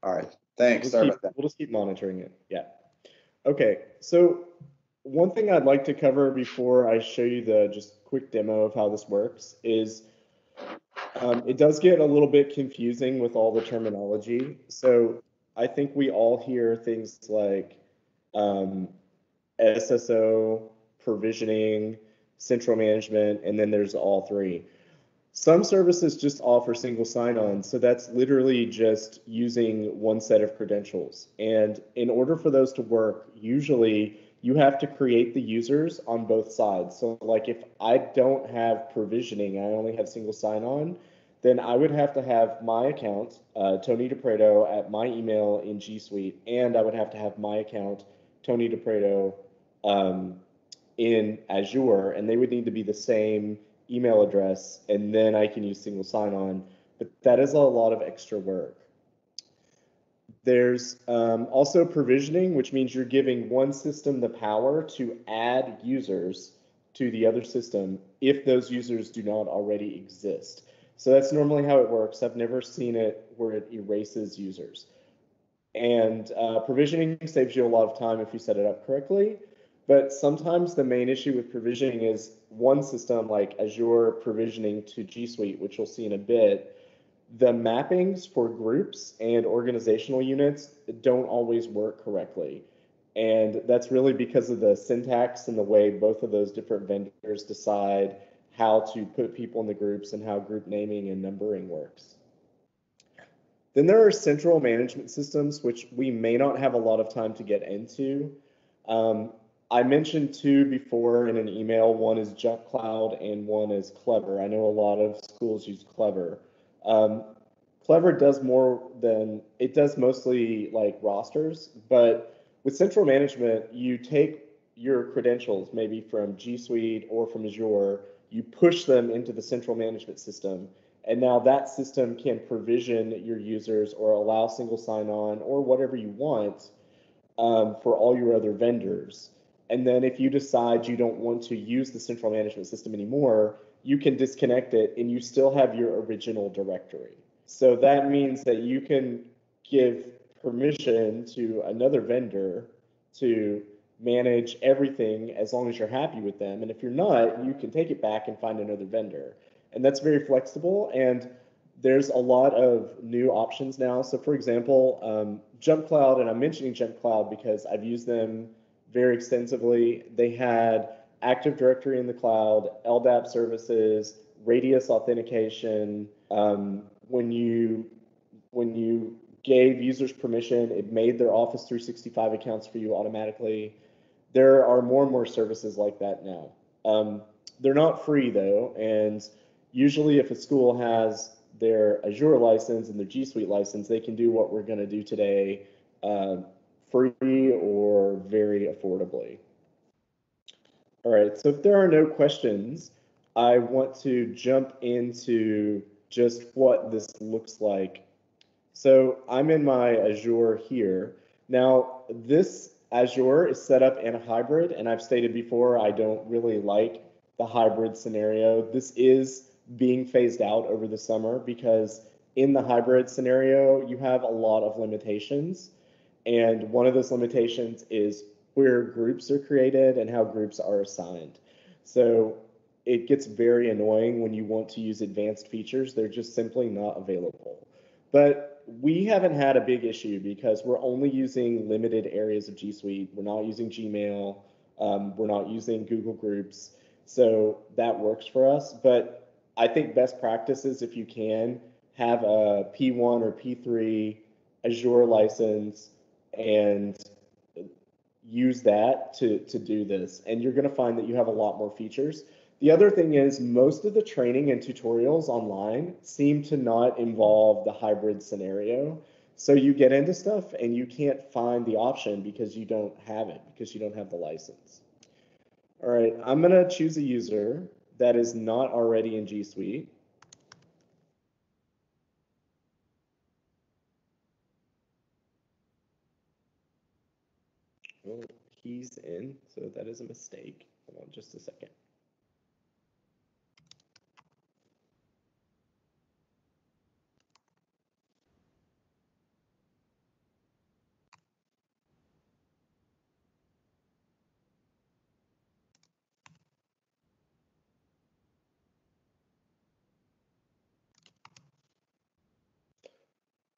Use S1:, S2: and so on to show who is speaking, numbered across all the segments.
S1: All right. Thanks. Sorry about that.
S2: We'll just keep monitoring it. Yeah. Okay. So one thing I'd like to cover before I show you the just quick demo of how this works is it does get a little bit confusing with all the terminology. So I think we all hear things like SSO, provisioning, central management, and then there's all three. Some services just offer single sign-on, so that's literally just using one set of credentials. And in order for those to work, usually you have to create the users on both sides. So like if I don't have provisioning, I only have single sign-on, then I would have to have my account, Tony DePreto, at my email in G Suite, and I would have to have my account, Tony DePreto, in Azure, and they would need to be the same email address, and then I can use single sign-on, but that is a lot of extra work. There's also provisioning, which means you're giving one system the power to add users to the other system if those users do not already exist. So that's normally how it works. I've never seen it where it erases users. And provisioning saves you a lot of time if you set it up correctly. But sometimes the main issue with provisioning is one system like Azure provisioning to G Suite, which we'll see in a bit, the mappings for groups and organizational units don't always work correctly. And that's really because of the syntax and the way both of those different vendors decide how to put people in the groups and how group naming and numbering works. Then there are central management systems, which we may not have a lot of time to get into. I mentioned two before in an email. One is JumpCloud and one is Clever. I know a lot of schools use Clever. Clever does more than, it does mostly like rosters, but with central management, you take your credentials, maybe from G Suite or from Azure, you push them into the central management system. And now that system can provision your users or allow single sign-on or whatever you want for all your other vendors. And then if you decide you don't want to use the central management system anymore, you can disconnect it and you still have your original directory. So that means that you can give permission to another vendor to manage everything as long as you're happy with them. And if you're not, you can take it back and find another vendor. And that's very flexible. And there's a lot of new options now. So for example, JumpCloud, and I'm mentioning JumpCloud because I've used them very extensively. They had Active Directory in the cloud, LDAP services, radius authentication. When you gave users permission, it made their Office 365 accounts for you automatically. There are more and more services like that now. They're not free though, and usually if a school has their Azure license and their G Suite license, they can do what we're going to do today free or very affordably. All right, so if there are no questions, I want to jump into just what this looks like. So I'm in my Azure here. Now, this Azure is set up in a hybrid, and I've stated before, I don't really like the hybrid scenario. This is being phased out over the summer because in the hybrid scenario, you have a lot of limitations. And one of those limitations is where groups are created and how groups are assigned. So it gets very annoying when you want to use advanced features. They're just simply not available. But we haven't had a big issue because we're only using limited areas of G Suite. We're not using Gmail. We're not using Google Groups. So that works for us. But I think best practices, if you can, have a P1 or P3 Azure license and use that to do this. And you're going to find that you have a lot more features. The other thing is most of the training and tutorials online seem to not involve the hybrid scenario. So you get into stuff and you can't find the option because you don't have it, because you don't have the license. All right, I'm going to choose a user that is not already in G Suite. Well, he's in, so that is a mistake. Hold on just a second.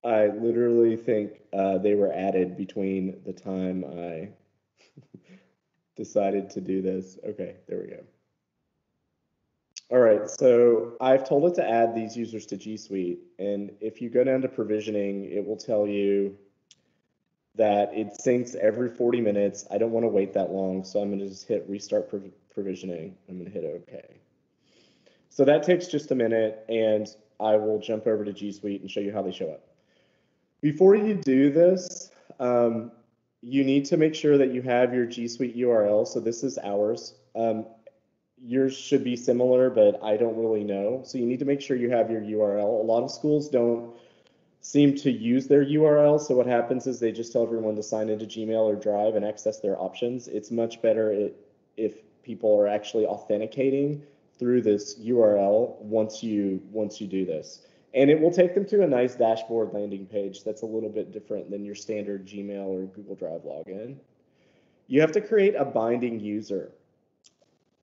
S2: I literally think they were added between the time I decided to do this. Okay, there we go. All right, so I've told it to add these users to G Suite, and if you go down to provisioning, it will tell you that it syncs every 40 minutes. I don't want to wait that long, so I'm going to just hit restart provisioning. I'm going to hit OK. So that takes just a minute, and I will jump over to G Suite and show you how they show up. Before you do this, you need to make sure that you have your G Suite URL. So this is ours. Yours should be similar, but I don't really know. So you need to make sure you have your URL. A lot of schools don't seem to use their URL. So what happens is they just tell everyone to sign into Gmail or Drive and access their options. It's much better if people are actually authenticating through this URL once you do this. And it will take them to a nice dashboard landing page that's a little bit different than your standard Gmail or Google Drive login. You have to create a binding user.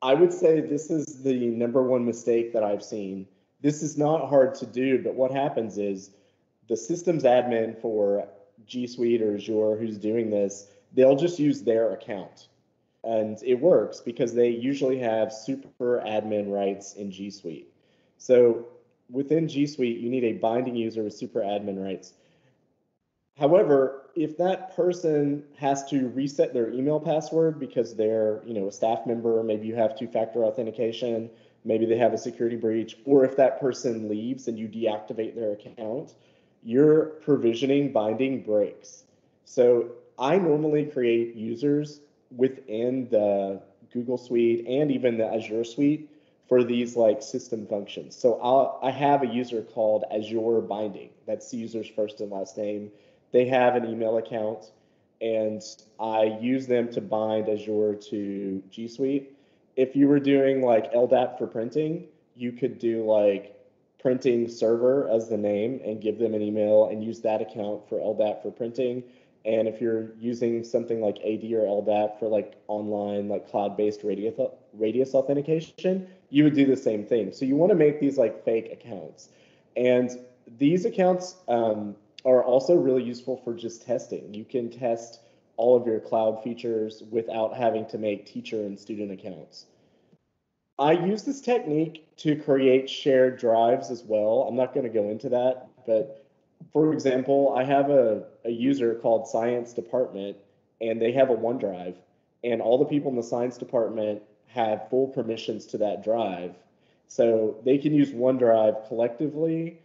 S2: I would say this is the #1 mistake that I've seen. This is not hard to do, but what happens is the systems admin for G Suite or Azure who's doing this, they'll just use their account. And it works because they usually have super admin rights in G Suite. So within G Suite, you need a binding user with super admin rights. However, if that person has to reset their email password because they're, a staff member, maybe you have two-factor authentication, maybe they have a security breach, or if that person leaves and you deactivate their account, your provisioning binding breaks. So I normally create users within the Google Suite and even the Azure Suite for these like system functions. So I have a user called Azure Binding. That's the user's first and last name. They have an email account, and I use them to bind Azure to G Suite. If you were doing like LDAP for printing, you could do like printing server as the name and give them an email and use that account for LDAP for printing. And if you're using something like AD or LDAP for like online, like cloud-based radius authentication, you would do the same thing. So you want to make these like fake accounts. And these accounts are also really useful for just testing. You can test all of your cloud features without having to make teacher and student accounts. I use this technique to create shared drives as well. I'm not going to go into that, but for example, I have a user called Science Department, and they have a OneDrive, and all the people in the Science Department have full permissions to that drive. So they can use OneDrive collectively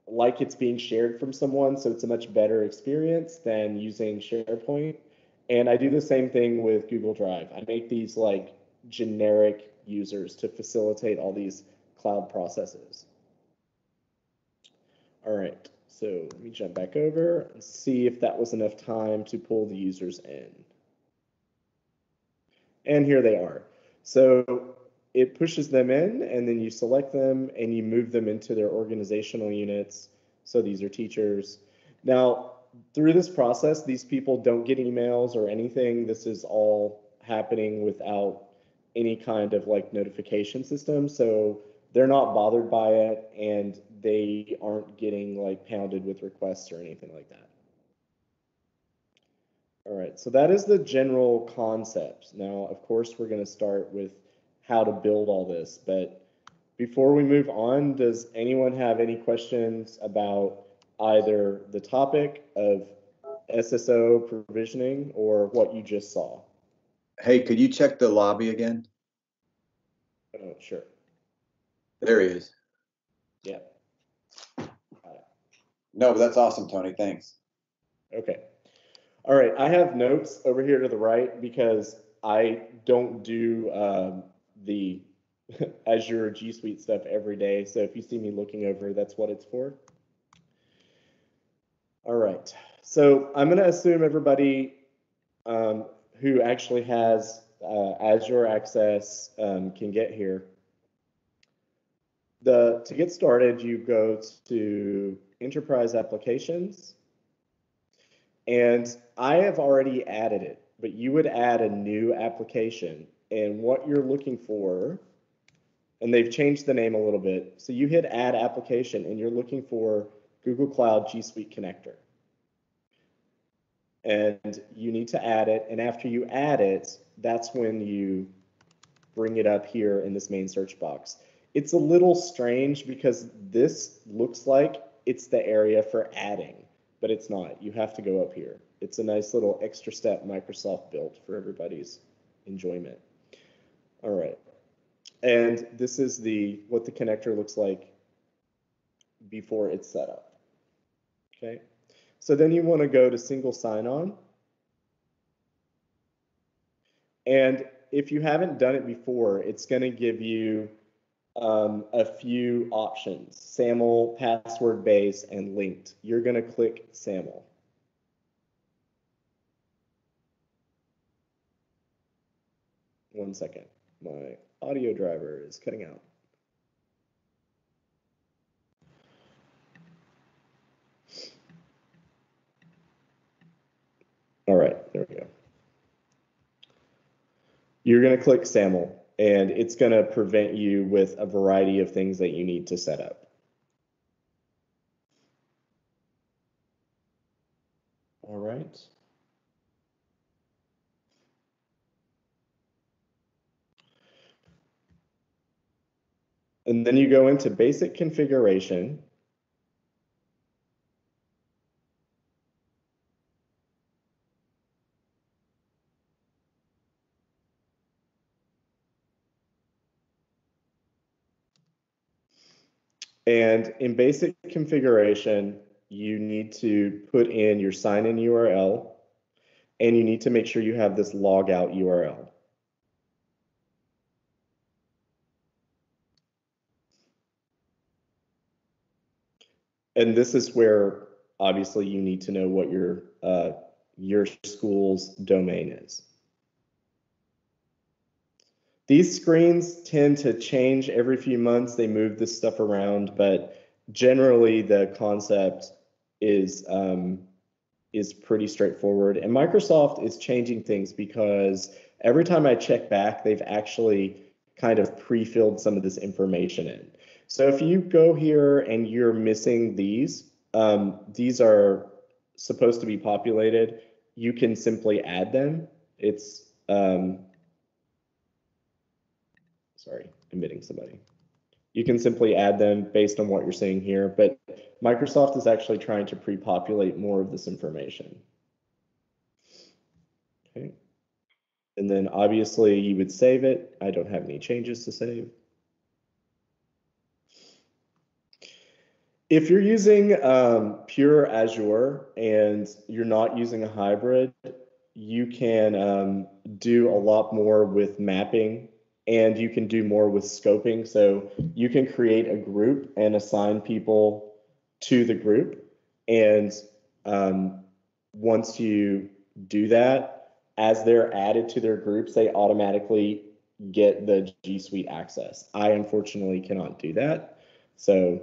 S2: like it's being shared from someone, so it's a much better experience than using SharePoint. And I do the same thing with Google Drive. I make these like generic users to facilitate all these cloud processes. All right, so let me jump back over and see if that was enough time to pull the users in. And here they are. So it pushes them in, and then you select them and you move them into their organizational units. So these are teachers. Now, through this process, these people don't get emails or anything. This is all happening without any kind of like notification system. So they're not bothered by it, and they aren't getting like pounded with requests or anything like that. All right, so that is the general concept. Now, of course, we're going to start with how to build all this, but before we move on, does anyone have any questions about either the topic of SSO provisioning or what you just saw?
S1: Hey, could you check the lobby again?
S2: Oh, sure.
S1: There he is.
S2: Yeah.
S1: No, but that's awesome, Tony. Thanks.
S2: Okay. All right, I have notes over here to the right because I don't do the Azure G Suite stuff every day. So if you see me looking over, that's what it's for. All right, so I'm going to assume everybody who actually has Azure access can get here. To get started, you go to Enterprise Applications. And I have already added it, but you would add a new application. And what you're looking for, and they've changed the name a little bit. So you hit Add Application, and you're looking for Google Cloud G Suite connector. And you need to add it. And after you add it, that's when you bring it up here in this main search box. It's a little strange because this looks like it's the area for adding, but it's not. You have to go up here. It's a nice little extra step Microsoft built for everybody's enjoyment. All right. And this is what the connector looks like before it's set up. Okay. So then you want to go to single sign-on. And if you haven't done it before, it's going to give you a few options: SAML, password base, and linked. You're going to click SAML. One second. My audio driver is cutting out. All right, there we go. You're going to click SAML, and it's going to prevent you with a variety of things that you need to set up. All right. And then you go into basic configuration. And in basic configuration, you need to put in your sign-in URL, and you need to make sure you have this logout URL. And this is where, obviously, you need to know what your school's domain is. These screens tend to change every few months. They move this stuff around, but generally the concept is pretty straightforward. And Microsoft is changing things because every time I check back, they've actually kind of pre-filled some of this information in. So if you go here and you're missing these are supposed to be populated, you can simply add them. It's sorry, emitting somebody. You can simply add them based on what you're seeing here, but Microsoft is actually trying to pre-populate more of this information. Okay. And then obviously you would save it. I don't have any changes to save. If you're using pure Azure and you're not using a hybrid, you can do a lot more with mapping, and you can do more with scoping. So you can create a group and assign people to the group. And once you do that, as they're added to their groups, they automatically get the G Suite access. I unfortunately cannot do that. So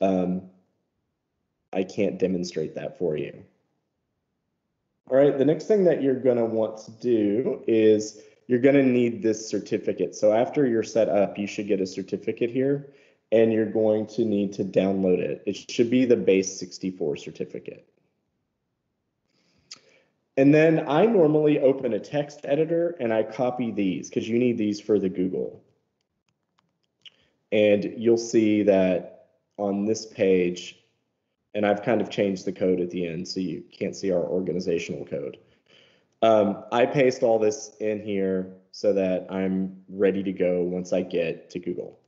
S2: I can't demonstrate that for you. All right, the next thing that you're going to want to do is you're going to need this certificate. So after you're set up, you should get a certificate here, and you're going to need to download it. It should be the base 64 certificate. And then I normally open a text editor and I copy these because you need these for the Google. And you'll see that on this page, and I've kind of changed the code at the end so you can't see our organizational code. I paste all this in here so that I'm ready to go once I get to Google.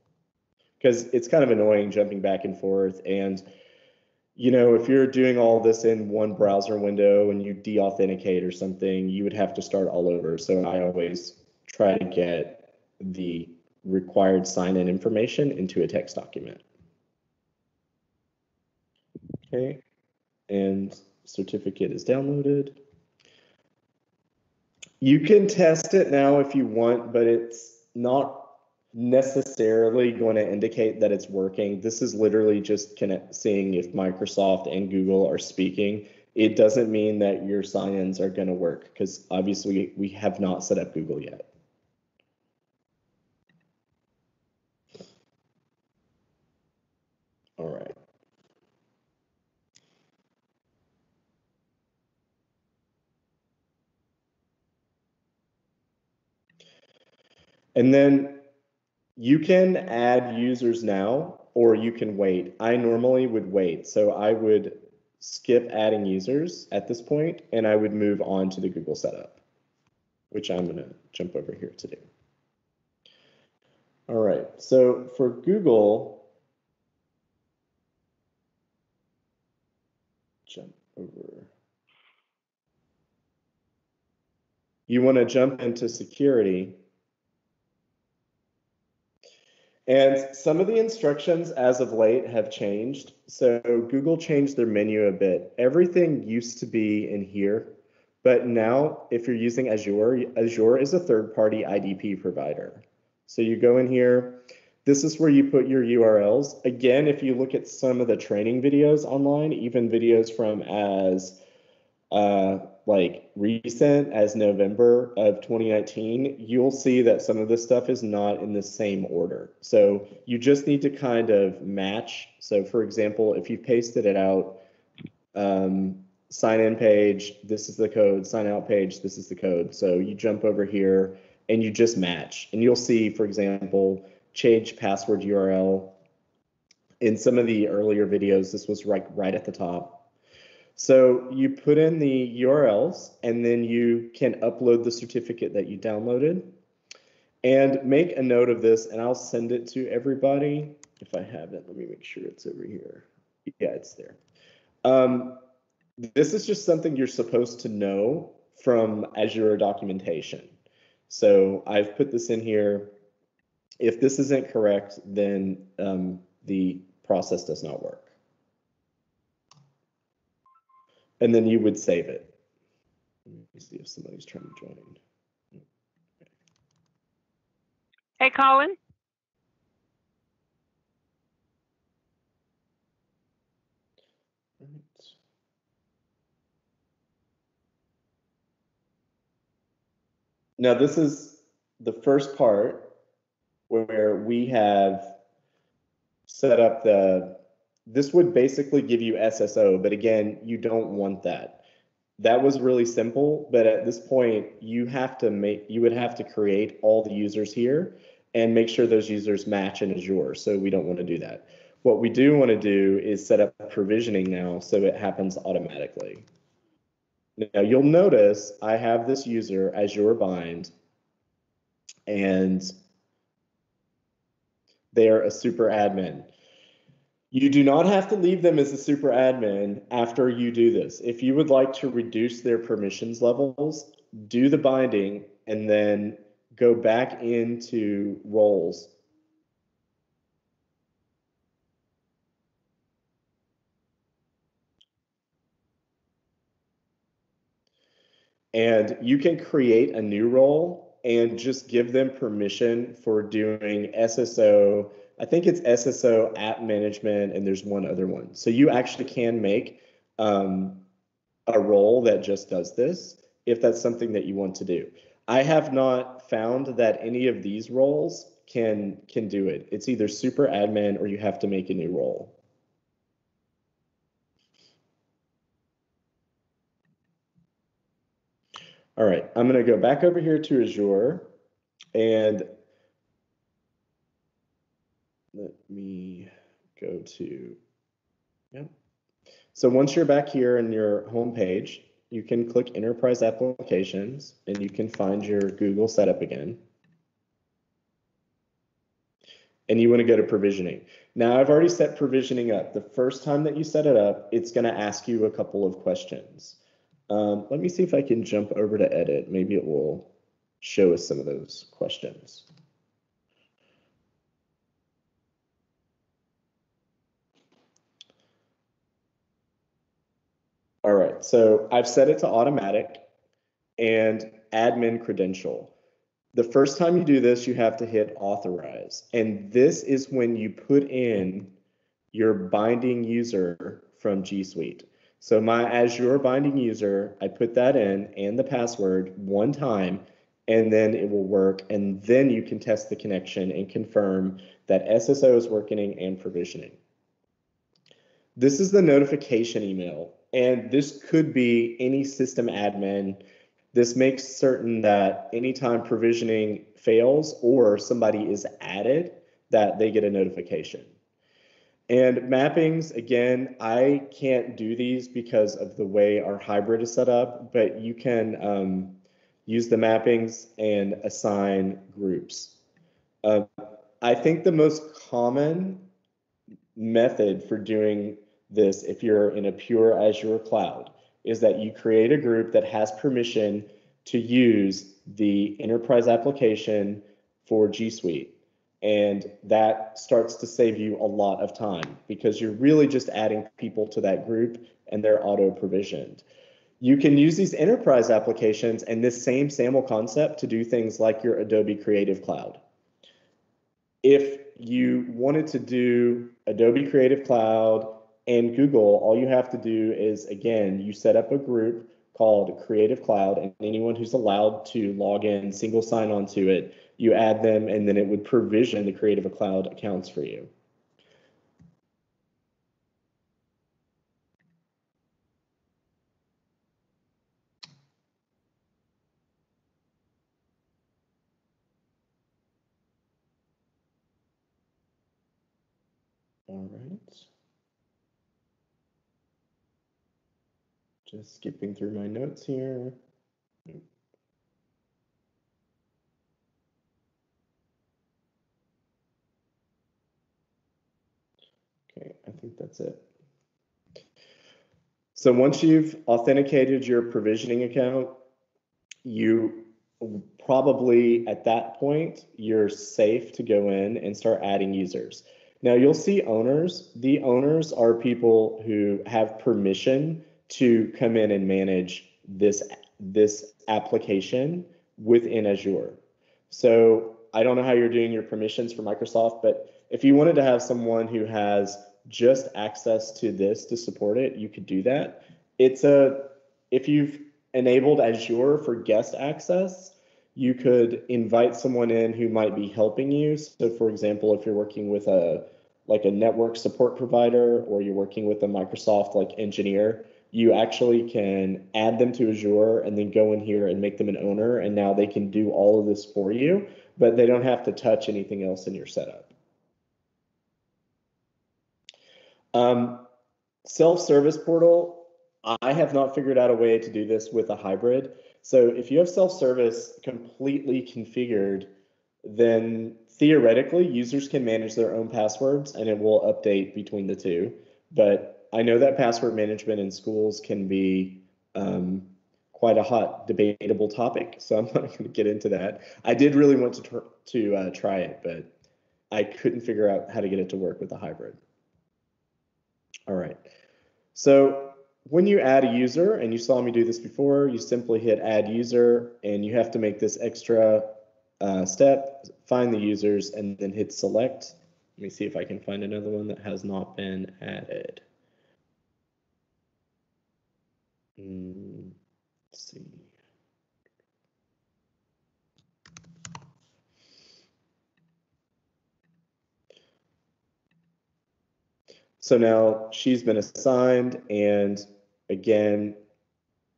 S2: Because it's kind of annoying jumping back and forth. And, you know, if you're doing all this in one browser window and you de-authenticate or something, you would have to start all over. So I always try to get the required sign-in information into a text document. Okay, and certificate is downloaded. You can test it now if you want, but it's not necessarily going to indicate that it's working. This is literally just seeing if Microsoft and Google are speaking. It doesn't mean that your sign-ins are going to work because obviously we have not set up Google yet. All right. And then you can add users now, or you can wait. I normally would wait. So I would skip adding users at this point, and I would move on to the Google setup, which I'm going to jump over here to do. All right, so for Google, jump over. You want to jump into security. And some of the instructions as of late have changed. So Google changed their menu a bit. Everything used to be in here, but now if you're using Azure, Azure is a third-party IDP provider. So you go in here, this is where you put your URLs. Again, if you look at some of the training videos online, even videos from as like recent as November of 2019, you'll see that some of this stuff is not in the same order. So you just need to kind of match. So for example, if you pasted it out, sign in page, this is the code, sign out page, this is the code. So you jump over here and you just match. And you'll see, for example, change password URL. In some of the earlier videos, this was right at the top. So you put in the URLs, and then you can upload the certificate that you downloaded. And make a note of this, and I'll send it to everybody. If I have it, let me make sure it's over here. Yeah, it's there. This is just something you're supposed to know from Azure documentation. So I've put this in here. If this isn't correct, then the process does not work. And then you would save it. Let me see if somebody's trying to join.
S3: Hey, Colin.
S2: Right. Now this is the first part where we have set up this would basically give you SSO, but again, you don't want that. That was really simple, but at this point, you would have to create all the users here and make sure those users match in Azure. So we don't want to do that. What we do want to do is set up provisioning now so it happens automatically. Now you'll notice I have this user Azure bind, and they are a super admin. You do not have to leave them as a super admin after you do this. If you would like to reduce their permissions levels, do the binding and then go back into roles. And you can create a new role and just give them permission for doing SSO. I think it's SSO app management, and there's one other one. So you actually can make a role that just does this if that's something that you want to do. I have not found that any of these roles can do it. It's either super admin or you have to make a new role. All right, I'm going to go back over here to Azure, and let me go to, yeah. So once you're back here in your home page, you can click Enterprise Applications, and you can find your Google setup again. And you want to go to provisioning. Now, I've already set provisioning up. The first time that you set it up, it's going to ask you a couple of questions. Let me see if I can jump over to edit. Maybe it will show us some of those questions. All right, so I've set it to automatic and admin credential. The first time you do this, you have to hit authorize. And this is when you put in your binding user from G Suite. So my Azure binding user, I put that in and the password one time, and then it will work. And then you can test the connection and confirm that SSO is working and provisioning. This is the notification email. And this could be any system admin This makes certain that anytime provisioning fails or somebody is added, that they get a notification. And mappings, again, I can't do these because of the way our hybrid is set up, but you can use the mappings and assign groups. I think the most common method for doing this, if you're in a pure Azure cloud, is that you create a group that has permission to use the enterprise application for G Suite. And that starts to save you a lot of time because you're really just adding people to that group and they're auto provisioned. You can use these enterprise applications and this same SAML concept to do things like your Adobe Creative Cloud. If you wanted to do Adobe Creative Cloud and Google, all you have to do is, again, you set up a group called Creative Cloud, and anyone who's allowed to log in, single sign on to it, you add them, and then it would provision the Creative Cloud accounts for you. All right. Just skipping through my notes here. Okay, I think that's it. So once you've authenticated your provisioning account, you probably at that point, you're safe to go in and start adding users. Now you'll see owners. The owners are people who have permission to come in and manage this application within Azure. So I don't know how you're doing your permissions for Microsoft, but if you wanted to have someone who has just access to this to support it, you could do that. If you've enabled Azure for guest access, you could invite someone in who might be helping you. So for example, if you're working with a network support provider or you're working with a Microsoft engineer, you actually can add them to Azure and then go in here and make them an owner. And now they can do all of this for you, but they don't have to touch anything else in your setup. Self-service portal, I have not figured out a way to do this with a hybrid. So if you have self-service completely configured, then theoretically users can manage their own passwords and it will update between the two. But I know that password management in schools can be quite a hot debatable topic, so I'm not going to get into that. I did really want to try it, but I couldn't figure out how to get it to work with a hybrid. All right, so when you add a user, and you saw me do this before, you simply hit add user, and you have to make this extra step, find the users, and then hit select. Let me see if I can find another one that has not been added. Let's see. So now she's been assigned, and again,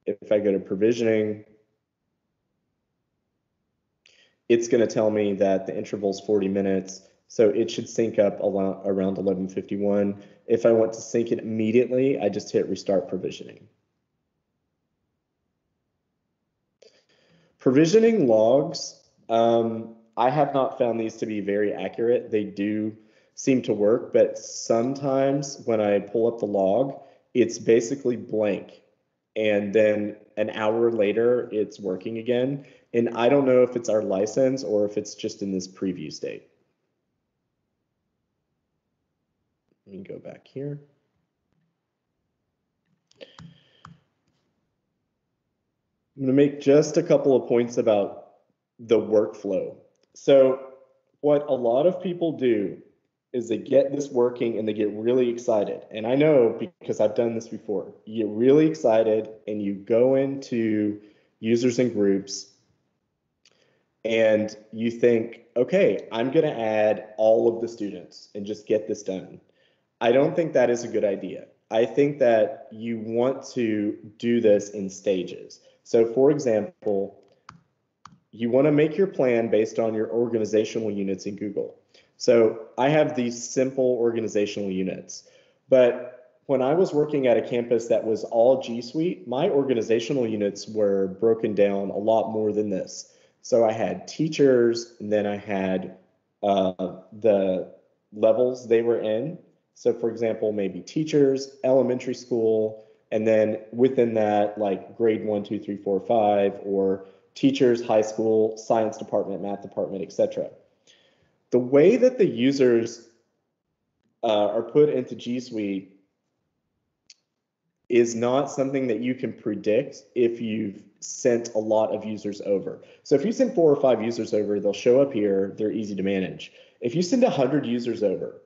S2: if I go to provisioning, it's going to tell me that the interval is 40 minutes, so it should sync up around 11:51. If I want to sync it immediately, I just hit restart provisioning. Provisioning logs, I have not found these to be very accurate. They do seem to work, but sometimes when I pull up the log, it's basically blank. And then an hour later, it's working again. And I don't know if it's our license or if it's just in this preview state. Let me go back here. I'm going to make just a couple of points about the workflow. So what a lot of people do is they get this working and they get really excited. And I know because I've done this before. You get really excited and you go into users and groups and you think, okay, I'm going to add all of the students and just get this done. I don't think that is a good idea. I think that you want to do this in stages. So for example, you want to make your plan based on your organizational units in Google. So I have these simple organizational units, but when I was working at a campus that was all G Suite, my organizational units were broken down a lot more than this. So I had teachers, and then I had the levels they were in. So for example, maybe teachers, elementary school, and then within that, like grade 1, 2, 3, 4, 5, or teachers, high school, science department, math department, etc. The way that the users are put into G Suite is not something that you can predict if you've sent a lot of users over. So if you send 4 or 5 users over, they'll show up here, they're easy to manage. If you send 100 users over,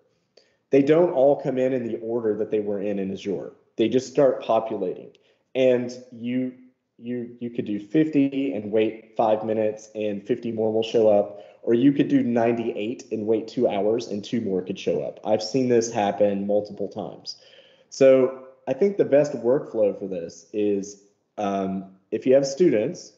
S2: they don't all come in the order that they were in Azure. They just start populating. And you could do 50 and wait 5 minutes and 50 more will show up, or you could do 98 and wait 2 hours and 2 more could show up. I've seen this happen multiple times. So I think the best workflow for this is if you have students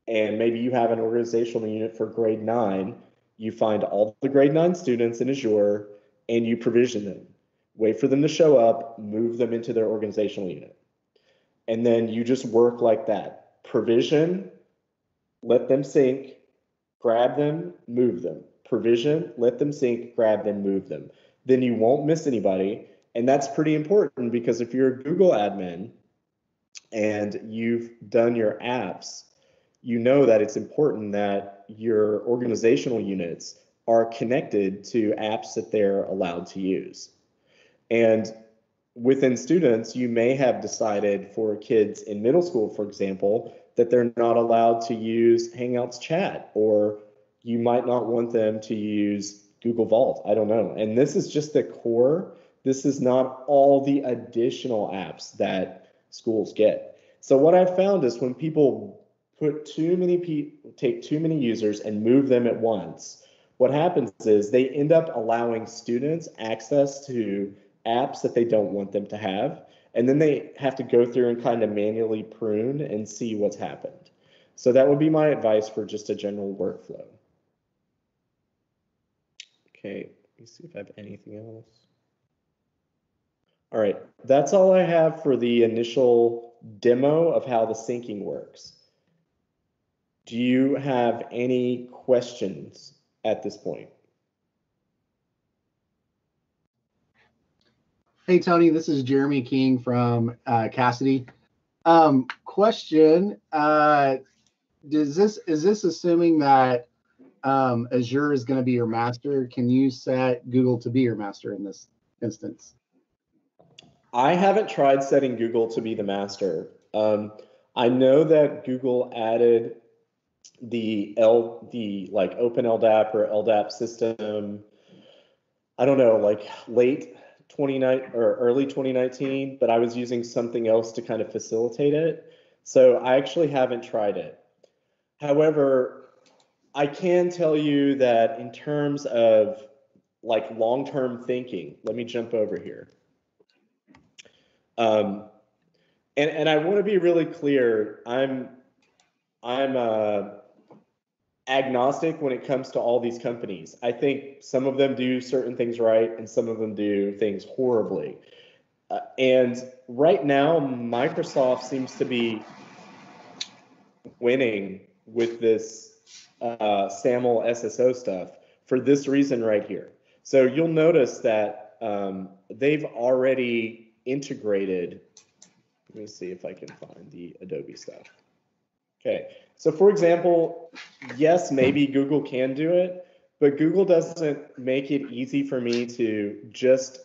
S2: and maybe you have an organizational unit for grade 9, you find all the grade 9 students in Azure and you provision them. Wait for them to show up, move them into their organizational unit. And then you just work like that. Provision, let them sync, grab them, move them. Provision, let them sync, grab them, move them. Then you won't miss anybody. And that's pretty important because if you're a Google admin and you've done your apps, you know that it's important that your organizational units are connected to apps that they're allowed to use. And within students, you may have decided for kids in middle school, for example, that they're not allowed to use Hangouts chat, or you might not want them to use Google Vault. I don't know. And this is just the core. This is not all the additional apps that schools get. So what I've found is when people put take too many users and move them at once, what happens is they end up allowing students access to apps that they don't want them to have, and then they have to go through and kind of manually prune and see what's happened. So that would be my advice for just a general workflow. Okay, let me see if I have anything else. All right, that's all I have for the initial demo of how the syncing works. Do you have any questions at this point?
S4: Hey, Tony, this is Jeremy King from Cassidy. Question, is this assuming that Azure is going to be your master? Can you set Google to be your master in this instance?
S2: I haven't tried setting Google to be the master. I know that Google added the like open LDAP or LDAP system, I don't know, like late 2019 or early 2019, but I was using something else to kind of facilitate it. So I actually haven't tried it. However, I can tell you that in terms of like long-term thinking, let me jump over here. And I want to be really clear. I'm agnostic when it comes to all these companies. I think some of them do certain things right and some of them do things horribly. And right now, Microsoft seems to be winning with this SAML SSO stuff for this reason right here. So you'll notice that they've already integrated. Let me see if I can find the Adobe stuff. Okay, so for example, yes, maybe Google can do it, but Google doesn't make it easy for me to just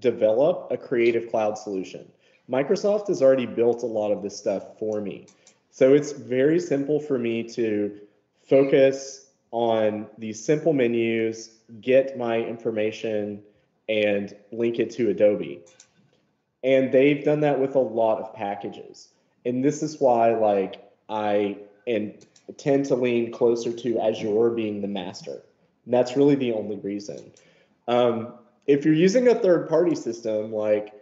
S2: develop a Creative Cloud solution. Microsoft has already built a lot of this stuff for me. So it's very simple for me to focus on these simple menus, get my information, and link it to Adobe. And they've done that with a lot of packages. And this is why, like, I tend to lean closer to Azure being the master. And that's really the only reason. If you're using a third-party system like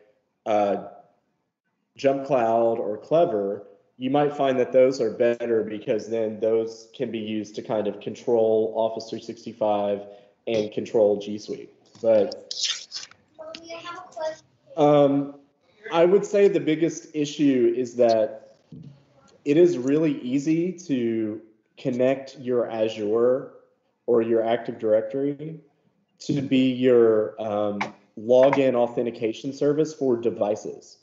S2: Jump Cloud or Clever, you might find that those are better because then those can be used to kind of control Office 365 and control G Suite. But I would say the biggest issue is that it is really easy to connect your Azure or your Active Directory to be your login authentication service for devices.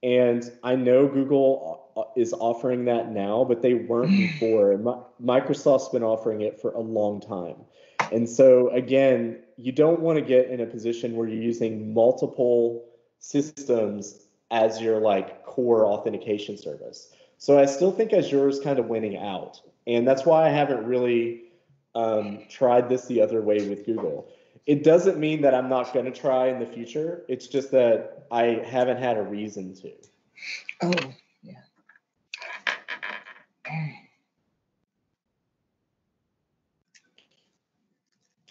S2: And I know Google is offering that now, but they weren't before. Microsoft's been offering it for a long time. And so again, you don't want to get in a position where you're using multiple systems as your like core authentication service. So I still think Azure is kind of winning out. And that's why I haven't really tried this the other way with Google. It doesn't mean that I'm not going to try in the future. It's just that I haven't had a reason to.
S5: Oh, yeah.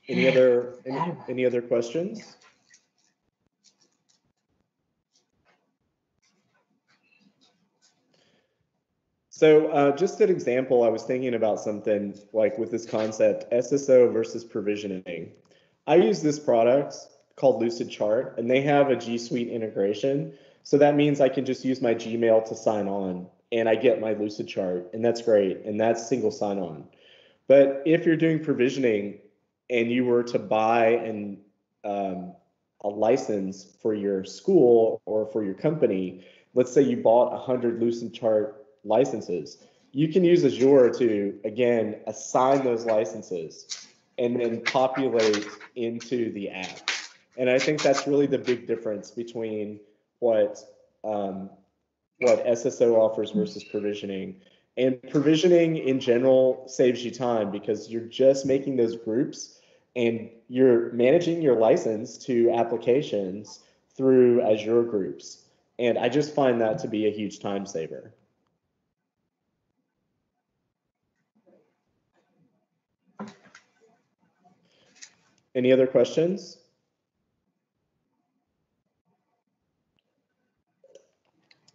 S2: Any other questions? So just an example, I was thinking about something like with this concept, SSO versus provisioning. I use this product called Lucid Chart, and they have a G Suite integration. So that means I can just use my Gmail to sign on, and I get my Lucid Chart, and that's great, and that's single sign-on. But if you're doing provisioning and you were to buy a license for your school or for your company, let's say you bought 100 Lucid Chart licenses, you can use Azure to, again, assign those licenses and then populate into the app. And I think that's really the big difference between what SSO offers versus provisioning. And provisioning in general saves you time because you're just making those groups and you're managing your license to applications through Azure groups. And I just find that to be a huge time saver. Any other questions?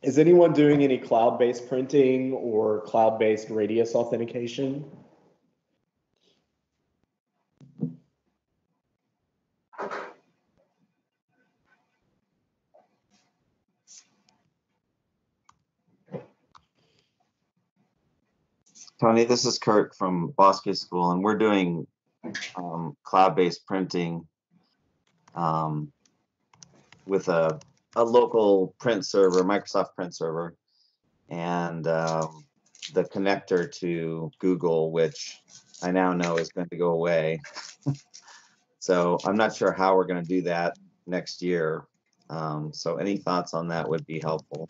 S2: Is anyone doing any cloud-based printing or cloud-based radius authentication?
S6: Tony, this is Kurt from Bosque School, and we're doing cloud-based printing with a local print server, Microsoft print server, and the connector to Google, which I now know is going to go away. So I'm not sure how we're going to do that next year. So any thoughts on that would be helpful.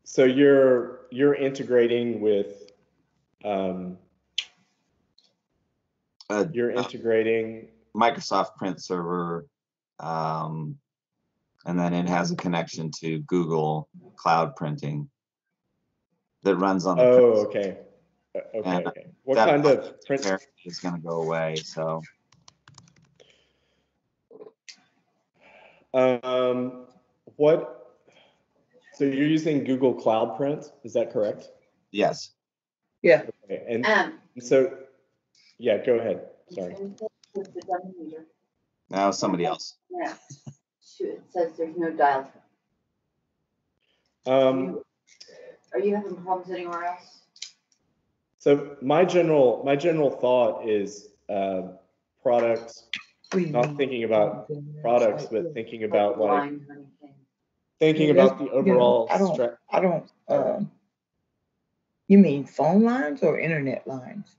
S2: So you're integrating with you're integrating
S6: Microsoft print server, and then it has a connection to Google Cloud Printing that runs on the
S2: okay. Okay. What kind of print
S6: is going to go away? So
S2: so you're using Google Cloud Print, is that correct?
S6: yes.
S5: Yeah.
S2: Okay. And so yeah, go ahead. Sorry.
S6: Now somebody else.
S7: Yeah. Shoot, it says there's no dial
S2: Um,
S7: Are you having problems anywhere else?
S2: So my general thought is products, not thinking about products, but thinking about like thinking about the overall.
S5: I don't. You mean phone lines or internet lines?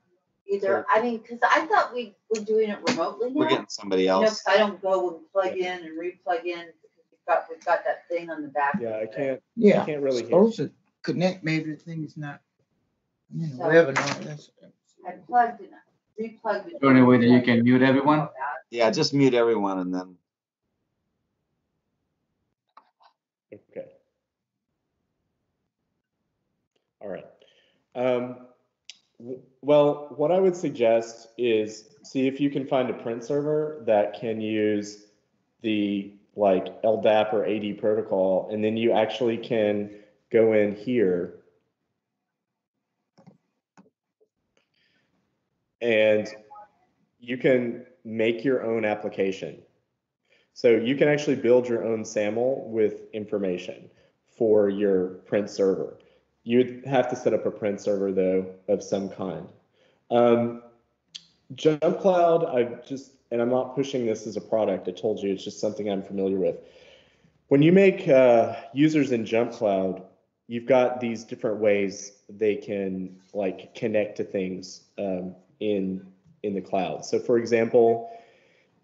S7: Either, I mean, because I thought we were doing it remotely now.
S6: We're getting somebody
S7: You know,
S6: else.
S7: 'cause I don't go and plug in and re-plug in because we've got that thing on the back.
S2: Yeah, I can't.
S5: Yeah.
S2: I can't really hear.
S5: Supposed to connect. Maybe the thing is not. You know,
S7: So-
S5: whatever. No, that's.
S7: I plugged in, re-plugged it.
S8: Is there any way that you can mute everyone?
S6: Yeah, just mute everyone and then.
S2: Okay. All right. Well, what I would suggest is see if you can find a print server that can use the like LDAP or AD protocol, and then you actually can go in here and you can make your own application. So you can actually build your own SAML with information for your print server. You'd have to set up a print server though of some kind. Jump Cloud, and I'm not pushing this as a product, I told you, it's just something I'm familiar with. When you make users in Jump Cloud, you've got these different ways they can like connect to things in the cloud. So for example,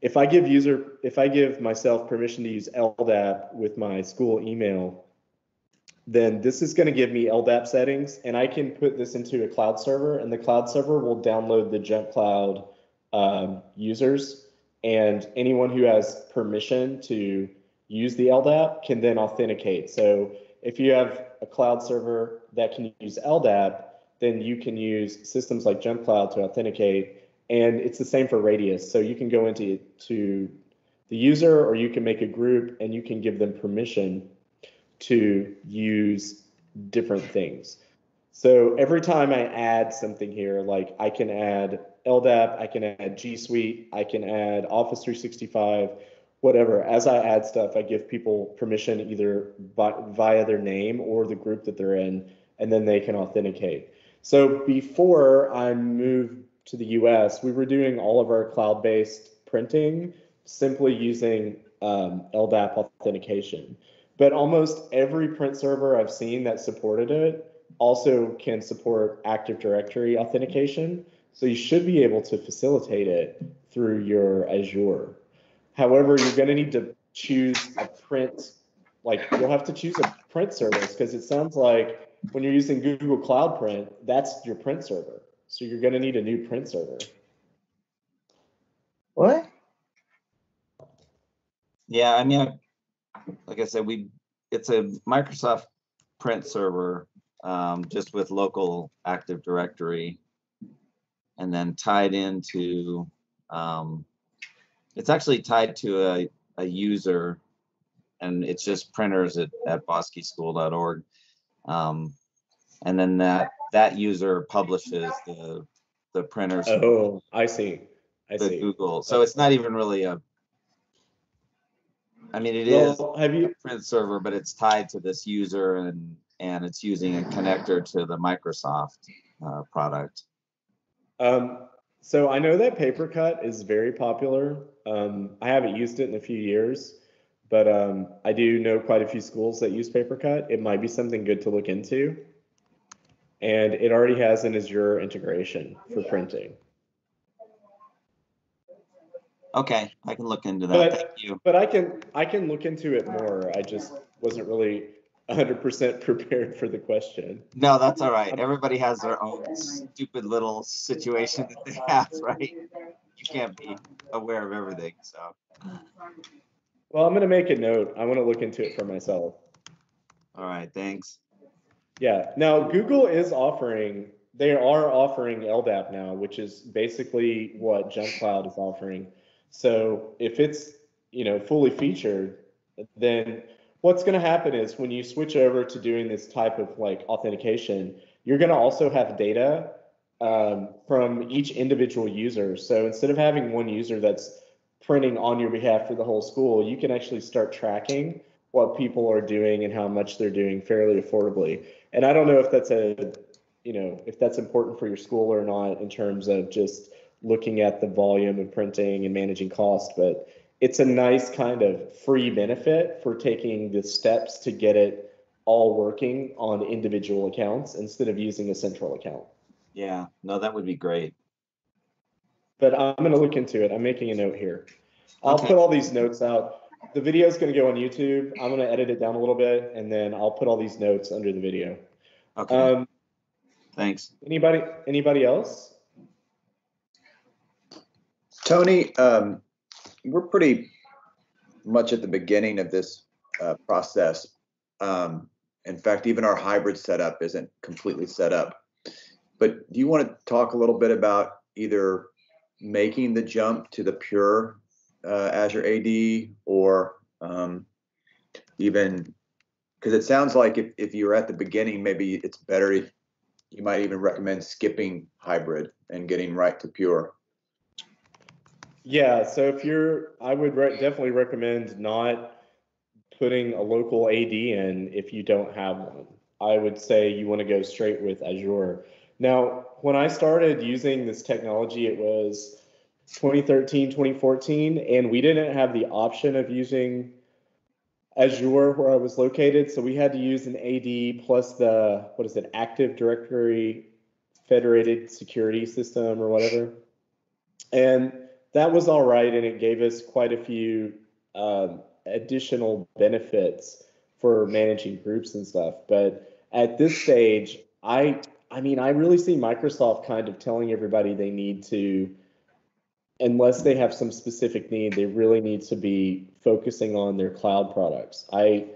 S2: if I give myself permission to use LDAP with my school email, then this is going to give me LDAP settings, and I can put this into a cloud server, and the cloud server will download the Jump Cloud users, and anyone who has permission to use the LDAP can then authenticate. So if you have a cloud server that can use LDAP, then you can use systems like Jump Cloud to authenticate, and it's the same for Radius. So you can go into the user, or you can make a group and you can give them permission to use different things. So every time I add something here, like I can add LDAP, I can add G Suite, I can add Office 365, whatever. As I add stuff, I give people permission either via their name or the group that they're in, and then they can authenticate. So before I moved to the US, we were doing all of our cloud-based printing simply using LDAP authentication. But almost every print server I've seen that supported it also can support Active Directory authentication. So you should be able to facilitate it through your Azure. However, you're going to need to choose a print, like you'll have to choose a print service, because it sounds like when you're using Google Cloud Print, that's your print server. So you're going to need a new print server.
S5: What?
S6: Yeah, I mean, like I said, it's a Microsoft print server, just with local Active Directory, and then tied into, it's actually tied to a user, and it's just printers at boskeyschool.org. And then that user publishes the printers.
S2: Oh, I see. I see.
S6: Google. So it's not even really I mean, it is a print server, but it's tied to this user, and it's using a connector to the Microsoft product.
S2: So I know that Papercut is very popular. I haven't used it in a few years, but I do know quite a few schools that use Papercut. It might be something good to look into. And it already has an Azure integration for printing.
S6: Okay, I can look into that. Thank you.
S2: But I can look into it more. I just wasn't really 100% prepared for the question.
S6: No, that's all right. Everybody has their own stupid little situation that they have, right? You can't be aware of everything, so.
S2: Well, I'm going to make a note. I want to look into it for myself.
S6: All right, thanks.
S2: Yeah. Now, Google is offering, they are offering LDAP now, which is basically what Jump Cloud is offering. So if it's, fully featured, then what's going to happen is when you switch over to doing this type of like authentication, you're going to also have data from each individual user. So instead of having one user that's printing on your behalf for the whole school, you can actually start tracking what people are doing and how much they're doing fairly affordably. And I don't know if that's if that's important for your school or not in terms of just looking at the volume of printing and managing cost, but it's a nice kind of free benefit for taking the steps to get it all working on individual accounts instead of using a central account.
S6: Yeah, no, that would be great.
S2: But I'm going to look into it. I'm making a note here. I'll put all these notes out. The video is going to go on YouTube. I'm going to edit it down a little bit, and then I'll put all these notes under the video.
S6: Okay. Thanks.
S2: Anybody else?
S1: Tony, we're pretty much at the beginning of this process. In fact, even our hybrid setup isn't completely set up. But do you want to talk a little bit about either making the jump to the pure Azure AD, or even Because it sounds like if you're at the beginning, maybe it's better, you might even recommend skipping hybrid and getting right to pure.
S2: Yeah, so if you're, I would definitely recommend not putting a local AD in if you don't have one. I would say you want to go straight with Azure. Now, when I started using this technology, it was 2013, 2014, and we didn't have the option of using Azure where I was located, so we had to use an AD plus the, what is it, Active Directory Federated Security System or whatever. And that was all right, and it gave us quite a few additional benefits for managing groups and stuff. But at this stage, I mean, I really see Microsoft kind of telling everybody they need to, unless they have some specific need, they really need to be focusing on their cloud products. I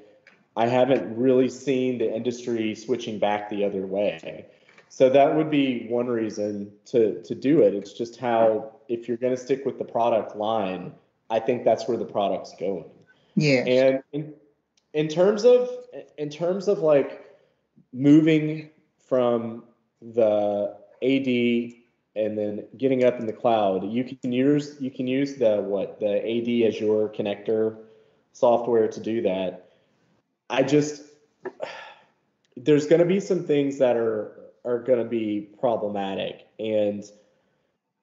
S2: haven't really seen the industry switching back the other way. So that would be one reason to do it. It's just how, if you're going to stick with the product line, I think that's where the product's going.
S5: Yes.
S2: And in terms of like moving from the AD and then getting up in the cloud, you can use the AD Azure connector software to do that. There's going to be some things that are going to be problematic, and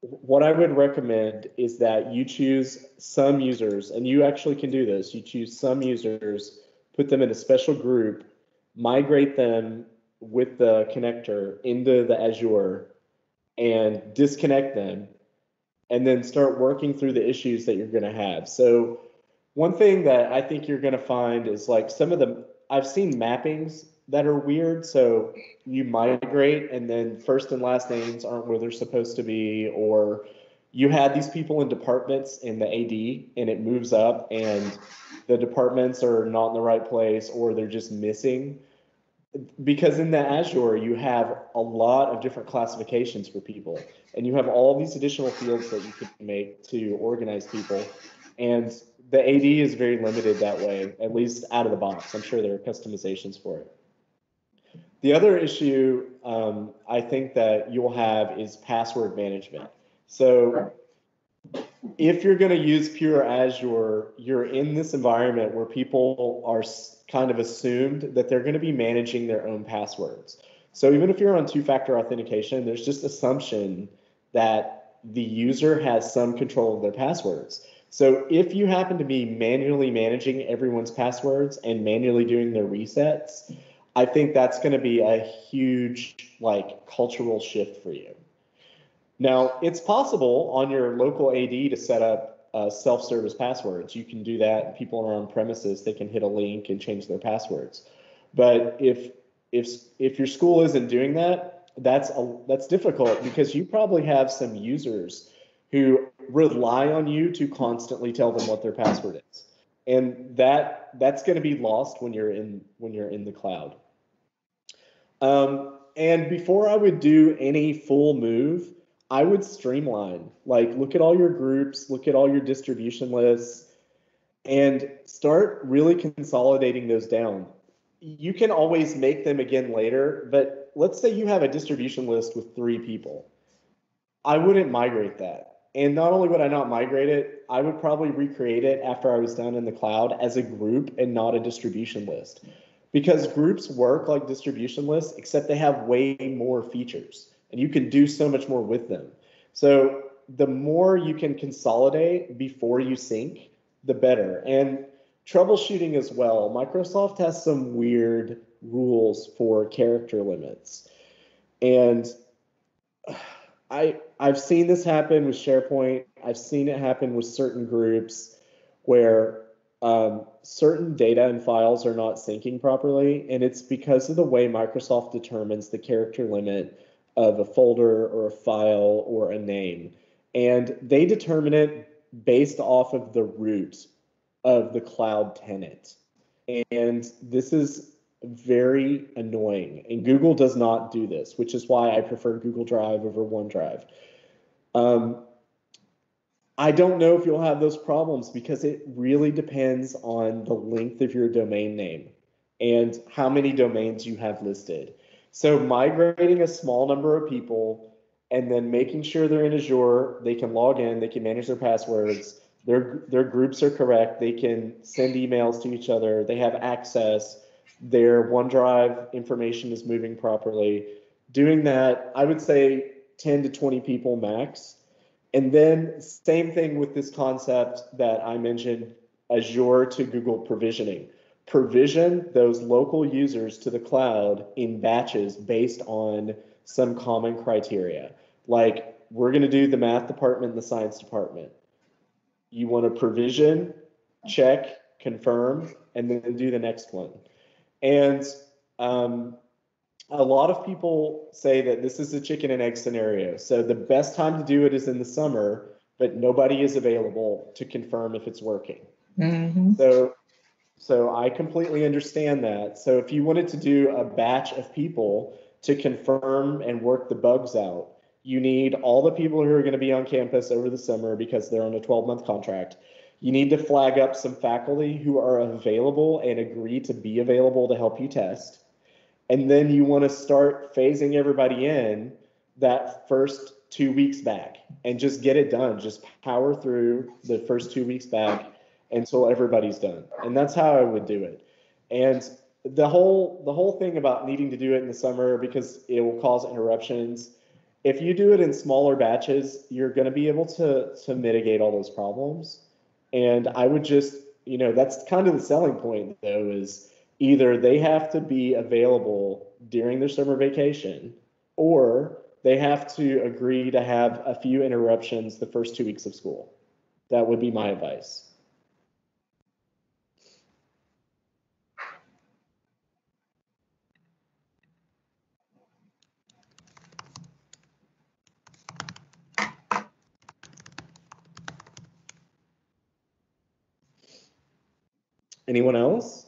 S2: what I would recommend is that you choose some users, and you actually can do this. You choose some users, put them in a special group, migrate them with the connector into the Azure, and disconnect them, and then start working through the issues that you're going to have. So one thing that I think you're going to find is like I've seen mappings that are weird. So you migrate and then first and last names aren't where they're supposed to be, or you had these people in departments in the AD and it moves up and the departments are not in the right place, or they're just missing. Because in the Azure, you have a lot of different classifications for people, and you have all these additional fields that you could make to organize people. And the AD is very limited that way, at least out of the box. I'm sure there are customizations for it. The other issue I think that you'll have is password management. So if you're going to use pure Azure, you're in this environment where people are kind of assumed that they're going to be managing their own passwords. So even if you're on two-factor authentication, there's just assumption that the user has some control of their passwords. So if you happen to be manually managing everyone's passwords and manually doing their resets, I think that's going to be a huge like cultural shift for you. Now, it's possible on your local AD to set up self-service passwords. You can do that. People are on premises, they can hit a link and change their passwords. But if your school isn't doing that, that's difficult, because you probably have some users who rely on you to constantly tell them what their password is, and that's going to be lost when you're in the cloud. And before I would do any full move, I would streamline. Like, look at all your groups, look at all your distribution lists, and start really consolidating those down. You can always make them again later, but let's say you have a distribution list with 3 people. I wouldn't migrate that. And not only would I not migrate it, I would probably recreate it after I was done in the cloud as a group and not a distribution list. Because groups work like distribution lists, except they have way more features, and you can do so much more with them. So the more you can consolidate before you sync, the better. And troubleshooting as well. Microsoft has some weird rules for character limits. And I've seen this happen with SharePoint. I've seen it happen with certain groups where certain data and files are not syncing properly, and it's because of the way Microsoft determines the character limit of a folder or a file or a name. And they determine it based off of the root of the cloud tenant. And this is very annoying. And Google does not do this, which is why I prefer Google Drive over OneDrive. I don't know if you'll have those problems because it really depends on the length of your domain name. and how many domains you have listed. So migrating a small number of people and then making sure they're in Azure, they can log in, they can manage their passwords, their groups are correct, they can send emails to each other, they have access, their OneDrive information is moving properly. Doing that, I would say 10 to 20 people max. And then same thing with this concept that I mentioned, Azure to Google provisioning. Provision those local users to the cloud in batches based on some common criteria. Like, we're going to do the math department and the science department. You want to provision, check, confirm, and then do the next one. And a lot of people say that this is a chicken and egg scenario. So the best time to do it is in the summer, but nobody is available to confirm if it's working.
S5: Mm-hmm.
S2: So I completely understand that. So if you wanted to do a batch of people to confirm and work the bugs out, you need all the people who are going to be on campus over the summer because they're on a 12-month contract. You need to flag up some faculty who are available and agree to be available to help you test. And then you want to start phasing everybody in that first 2 weeks back and just get it done. Just power through the first 2 weeks back until everybody's done. And that's how I would do it. And the whole thing about needing to do it in the summer because it will cause interruptions. If you do it in smaller batches, you're going to be able to mitigate all those problems. And I would just, that's kind of the selling point though, is either they have to be available during their summer vacation or they have to agree to have a few interruptions the first 2 weeks of school. That would be my advice. Anyone else?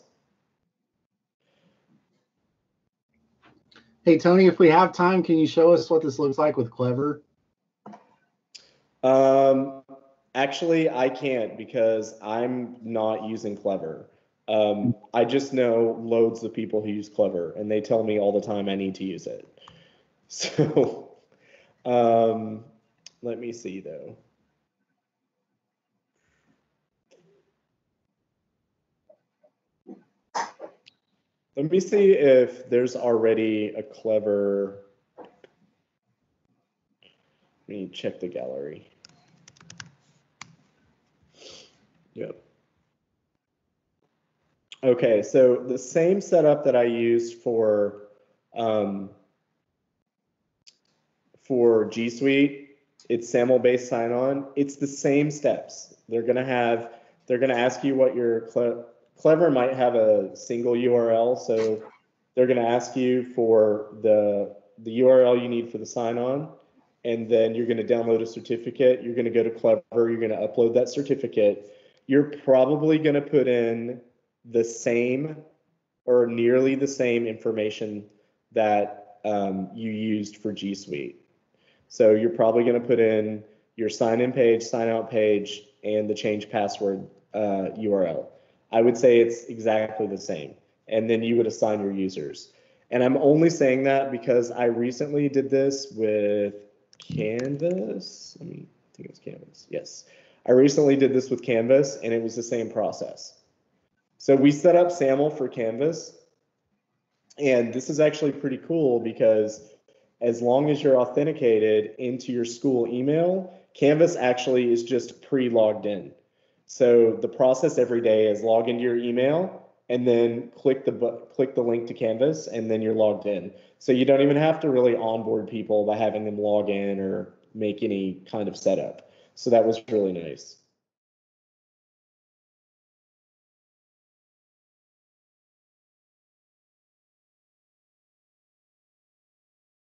S4: Hey, Tony, if we have time, can you show us what this looks like with Clever?
S2: Actually, I can't because I'm not using Clever. I just know loads of people who use Clever, and they tell me all the time I need to use it. So, let me see though. Let me see if there's already a Clever. Let me check the gallery. Yep. Okay, so the same setup that I used for G Suite, it's SAML-based sign-on. It's the same steps. They're gonna ask you what your Clever might have a single URL, so they're gonna ask you for the URL you need for the sign-on, and then you're gonna download a certificate. You're gonna go to Clever. You're gonna upload that certificate. You're probably gonna put in the same or nearly the same information that you used for G Suite. So you're probably going to put in your sign-in page, sign-out page, and the change password URL. I would say it's exactly the same. And then you would assign your users. And I'm only saying that because I recently did this with Canvas. I think it was Canvas. Yes. I recently did this with Canvas, and it was the same process. So we set up SAML for Canvas, and this is actually pretty cool because as long as you're authenticated into your school email, Canvas actually is just pre-logged in. So the process every day is log into your email and then click the link to Canvas, and then you're logged in. So you don't even have to really onboard people by having them log in or make any kind of setup. So that was really nice.